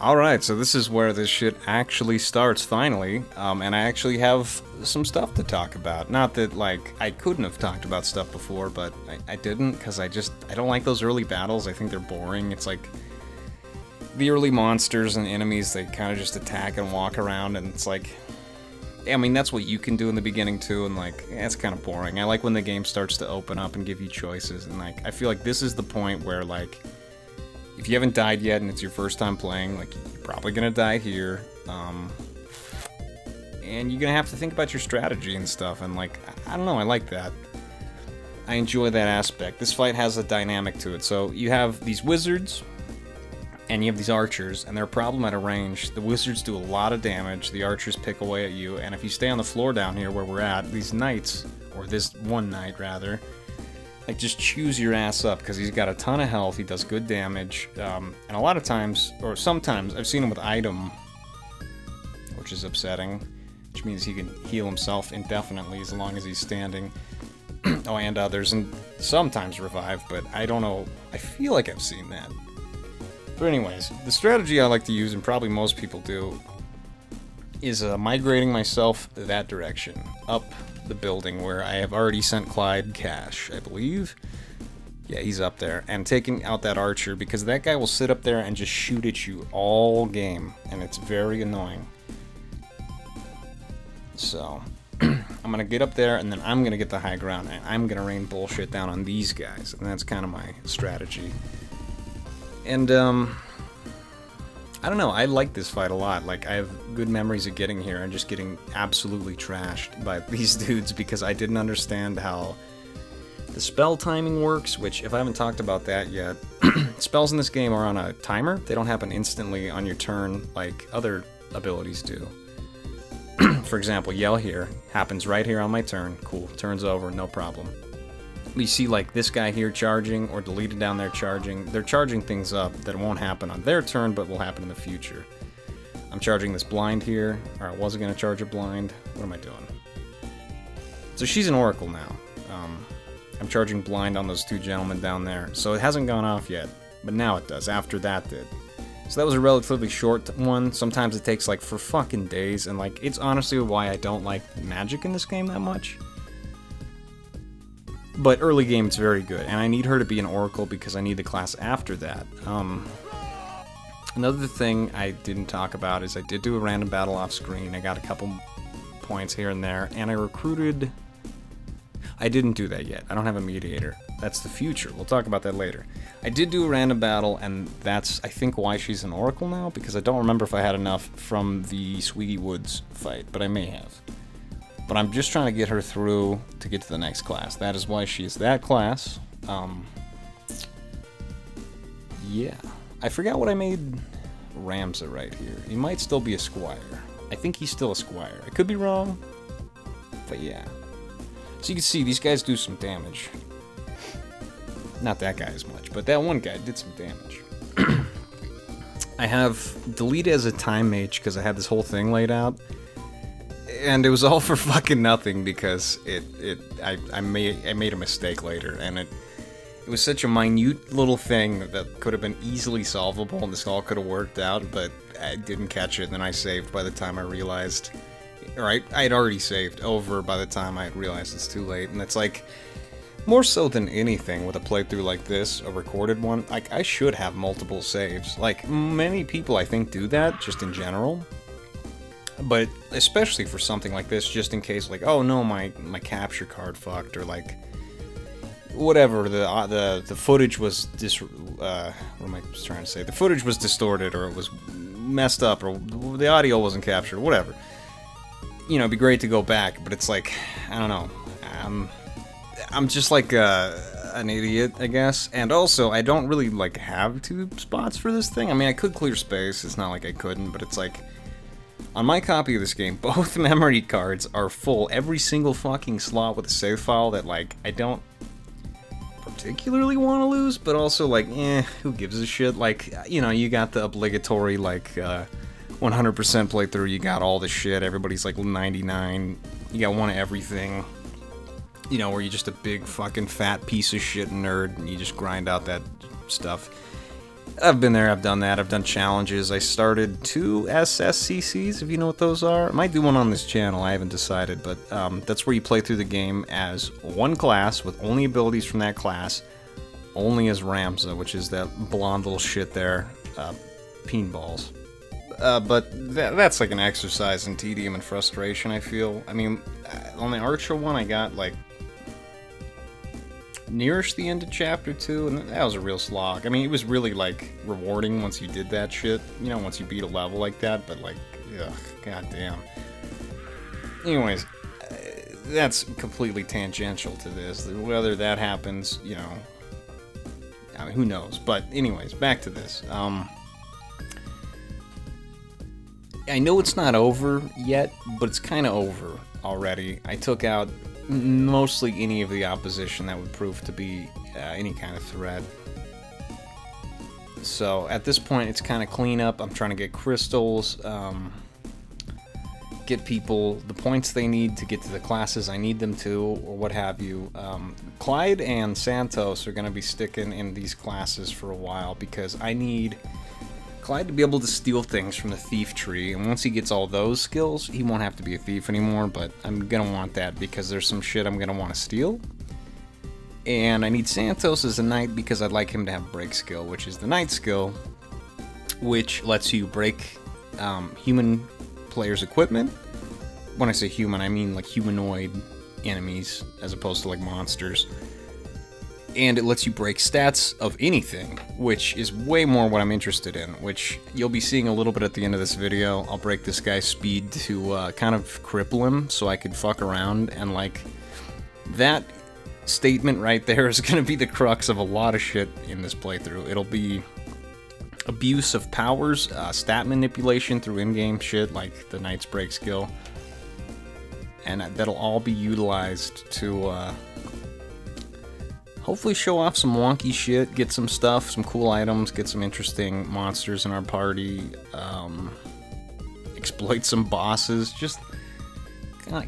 Alright, so this is where this shit actually starts, finally, and I actually have some stuff to talk about. Not that, like, I couldn't have talked about stuff before, but I didn't, because I don't like those early battles. I think they're boring. It's like, the early monsters and enemies, they kind of just attack and walk around, and it's like, I mean, that's what you can do in the beginning, too, and, like, it's kind of boring. I like when the game starts to open up and give you choices, and, like, I feel like this is the point where, like, if you haven't died yet and it's your first time playing, like, you're probably gonna die here, and you're gonna have to think about your strategy and stuff, and, like, I don't know, I like that. I enjoy that aspect. This fight has a dynamic to it. So, you have these wizards, and you have these archers, and they're a problem at a range. The wizards do a lot of damage, the archers pick away at you, and if you stay on the floor down here where we're at, these knights, or this one knight, rather, like, just chews your ass up, because he's got a ton of health, he does good damage, and a lot of times, or sometimes, I've seen him with item, which is upsetting, which means he can heal himself indefinitely as long as he's standing. Oh, and others, and sometimes revive, but I don't know, I feel like I've seen that. But anyways, the strategy I like to use, and probably most people do, is migrating myself that direction, up the building where I have already sent Clyde cash, I believe. Yeah, he's up there, and taking out that archer, because that guy will sit up there and just shoot at you all game, and it's very annoying. So, I'm gonna get up there, and then I'm gonna get the high ground, and I'm gonna rain bullshit down on these guys, and that's kind of my strategy. And, I don't know, I like this fight a lot. Like, I have good memories of getting here and just getting absolutely trashed by these dudes because I didn't understand how the spell timing works, which, if I haven't talked about that yet, spells in this game are on a timer. They don't happen instantly on your turn like other abilities do. For example, Yell here happens right here on my turn. Cool, turn's over, no problem. We see, like, this guy here charging, or deleted down there charging. They're charging things up that won't happen on their turn, but will happen in the future. I'm charging this blind here, or I wasn't going to charge a blind. What am I doing? So she's an oracle now. I'm charging blind on those two gentlemen down there. So it hasn't gone off yet, but now it does, after that did. So that was a relatively short one. Sometimes it takes, like, for fucking days, and, like, it's honestly why I don't like magic in this game that much. But early game, it's very good, and I need her to be an oracle because I need the class after that. Another thing I didn't talk about is I did do a random battle off screen. I got a couple points here and there, and I recruited... I didn't do that yet. I don't have a mediator. That's the future. We'll talk about that later. I did do a random battle, and that's, I think, why she's an oracle now, because I don't remember if I had enough from the Swiggy Woods fight, but I may have. But I'm just trying to get her through to get to the next class. That is why she is that class. Yeah. I forgot what I made Ramza right here. He might still be a squire. I think he's still a squire. I could be wrong, but yeah. So you can see, these guys do some damage. Not that guy as much, but that one guy did some damage. I have deleted as a time mage because I had this whole thing laid out. And it was all for fucking nothing because I made a mistake later, and it was such a minute little thing that could have been easily solvable, and this all could have worked out, but I didn't catch it, and then I saved by the time I realized, or I had already saved over by the time I realized it's too late, and it's like, more so than anything with a playthrough like this, a recorded one, like, I should have multiple saves. Like, many people I think do that, just in general. But especially for something like this, just in case, like, oh no, my capture card fucked, or like, whatever, the footage was what am I trying to say? The footage was distorted, or it was messed up, or the audio wasn't captured, whatever. You know, it'd be great to go back, but it's like, I don't know, I'm just like an idiot, I guess, and also, I don't really, like, have two spots for this thing. I mean, I could clear space, it's not like I couldn't, but it's like, on my copy of this game, both memory cards are full, every single fucking slot with a save file that, like, I don't particularly want to lose, but also, like, who gives a shit? Like, you know, you got the obligatory, like, 100% playthrough, you got all the shit, everybody's, like, 99, you got one of everything, you know, where you're just a big fucking fat piece of shit nerd, and you just grind out that stuff. I've been there, I've done that, I've done challenges. I started 2 SSCCs, if you know what those are. I might do one on this channel, I haven't decided, but that's where you play through the game as one class, with only abilities from that class, only as Ramza, which is that blonde little shit there, peen balls. But that's like an exercise in tedium and frustration, I feel. I mean, on the Archer one, I got, like, nearish the end of Chapter 2, and that was a real slog. I mean, it was really, like, rewarding once you did that shit, you know, once you beat a level like that, but, like, ugh, goddamn. Anyways, that's completely tangential to this. Whether that happens, you know, I mean, who knows? But anyways, back to this. I know it's not over yet, but it's kind of over already. I took out mostly any of the opposition that would prove to be any kind of threat. So at this point, it's kind of clean up. I'm trying to get crystals, get people the points they need to get to the classes I need them to, or what have you. Clyde and Santos are going to be sticking in these classes for a while because I need Clyde to be able to steal things from the thief tree, and once he gets all those skills, he won't have to be a thief anymore, but I'm gonna want that because there's some shit I'm gonna want to steal. And I need Santos as a knight because I'd like him to have break skill, which is the knight skill, which lets you break human players' equipment. When I say human, I mean like humanoid enemies as opposed to like monsters. And it lets you break stats of anything, which is way more what I'm interested in, which you'll be seeing a little bit at the end of this video. I'll break this guy's speed to kind of cripple him so I could fuck around, and like, that statement right there is going to be the crux of a lot of shit in this playthrough. It'll be abuse of powers, stat manipulation through in-game shit like the Knight's Break skill, and that'll all be utilized to hopefully show off some wonky shit, get some stuff, some cool items, get some interesting monsters in our party, exploit some bosses, just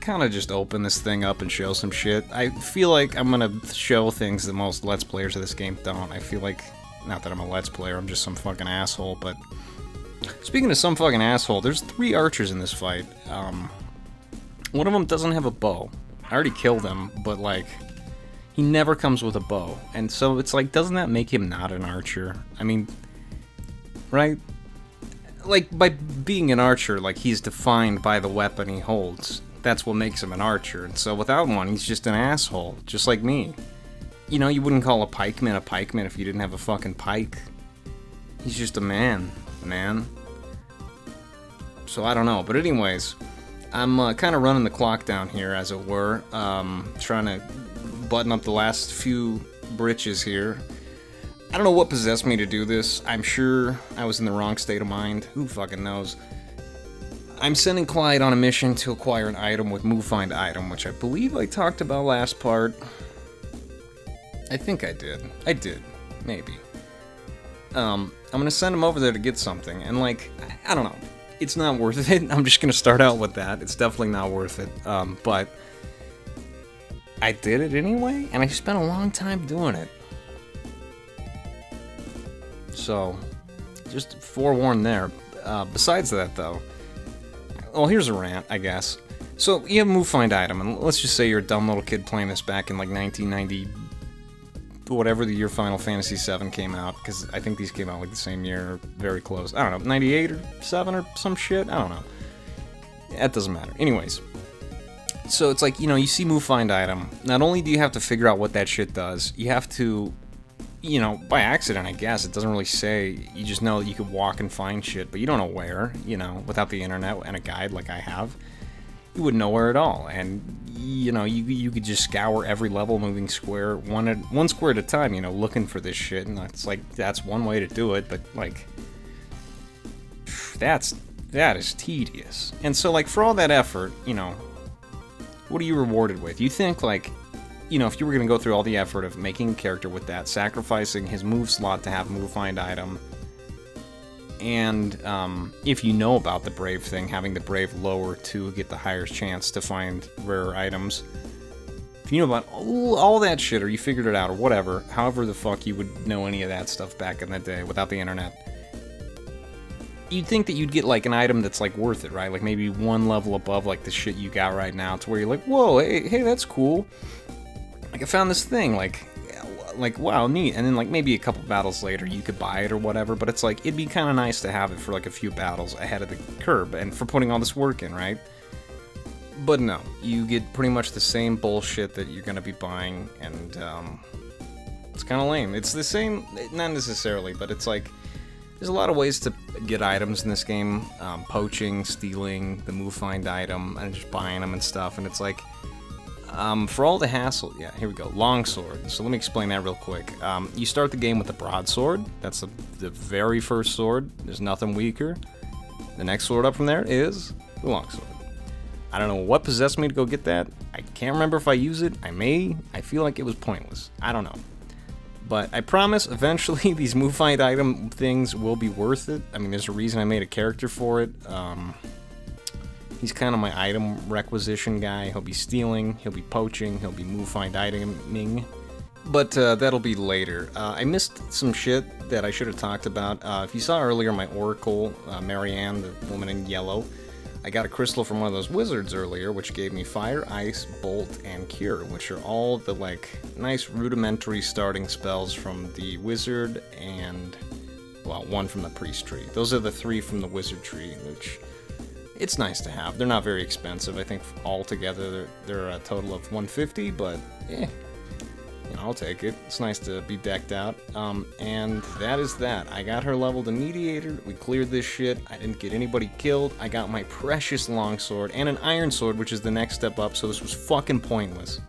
kind of just open this thing up and show some shit. I feel like I'm gonna show things that most Let's Players of this game don't. I feel like, not that I'm a Let's Player, I'm just some fucking asshole, but speaking of some fucking asshole, there's 3 archers in this fight. One of them doesn't have a bow. I already killed him, but like, he never comes with a bow, and so it's like, doesn't that make him not an archer? I mean, right? Like, by being an archer, like, he's defined by the weapon he holds. That's what makes him an archer, and so without one, he's just an asshole, just like me. You know, you wouldn't call a pikeman if you didn't have a fucking pike. He's just a man. So I don't know, but anyways, I'm kind of running the clock down here, as it were, trying to button up the last few britches here. I don't know what possessed me to do this. I'm sure I was in the wrong state of mind. Who fucking knows? I'm sending Clyde on a mission to acquire an item with Move Find Item, which I believe I talked about last part. I think I did. I did. Maybe. I'm gonna send him over there to get something, and like, I don't know. It's not worth it. I'm just gonna start out with that. It's definitely not worth it. But I did it anyway, and I spent a long time doing it. So, just forewarned there. Besides that, though, well, here's a rant, I guess. So, you have Move Find Item, and let's just say you're a dumb little kid playing this back in like 1990, whatever the year Final Fantasy VII came out, because I think these came out like the same year, or very close. I don't know, 98 or 7 or some shit? I don't know. That doesn't matter. Anyways. So it's like, you know, you see Move Find Item. Not only do you have to figure out what that shit does, you have to, you know, by accident, I guess, it doesn't really say, you just know that you could walk and find shit, but you don't know where, you know, without the internet and a guide like I have, you wouldn't know where at all, and, you know, you could just scour every level moving square, one square at a time, you know, looking for this shit, and it's like, that's one way to do it, but, like, that is tedious. And so, like, for all that effort, you know, what are you rewarded with? You think, like, you know, if you were going to go through all the effort of making a character with that, sacrificing his move slot to have Move Find Item, and if you know about the Brave thing, having the Brave lower to get the higher chance to find rare items, If you know about all that shit, or you figured it out, or whatever, however the fuck you would know any of that stuff back in the day without the internet, you'd think that you'd get, like, an item that's, like, worth it, right? Like, maybe one level above, like, the shit you got right now, to where you're like, whoa, hey, that's cool. Like, I found this thing, like, wow, neat. And then, like, maybe a couple battles later, you could buy it or whatever, but it's like, it'd be kind of nice to have it for, like, a few battles ahead of the curve, and for putting all this work in, right? But no, you get pretty much the same bullshit that you're gonna be buying, and, it's kind of lame. It's the same, not necessarily, but it's like, there's a lot of ways to get items in this game. Poaching, stealing, the move find item, and just buying them and stuff, and it's like, for all the hassle, yeah, here we go, longsword. So let me explain that real quick. You start the game with the broadsword. That's the very first sword. There's nothing weaker. The next sword up from there is the longsword. I don't know what possessed me to go get that. I can't remember if I use it. I may. I feel like it was pointless. I don't know. But I promise, eventually, these move find item things will be worth it. I mean, there's a reason I made a character for it. He's kind of my item requisition guy. He'll be stealing, he'll be poaching, he'll be move find iteming. But that'll be later. I missed some shit that I should have talked about. If you saw earlier my Oracle, Marianne, the woman in yellow, I got a crystal from one of those wizards earlier, which gave me Fire, Ice, Bolt, and Cure, which are all the, like, nice rudimentary starting spells from the wizard and, well, one from the priest tree. Those are the 3 from the wizard tree, which, it's nice to have. They're not very expensive. I think altogether they're a total of 150, but, you know, I'll take it. It's nice to be decked out. And that is that. I got her leveled a mediator. We cleared this shit. I didn't get anybody killed. I got my precious longsword and an iron sword, which is the next step up, so this was fucking pointless.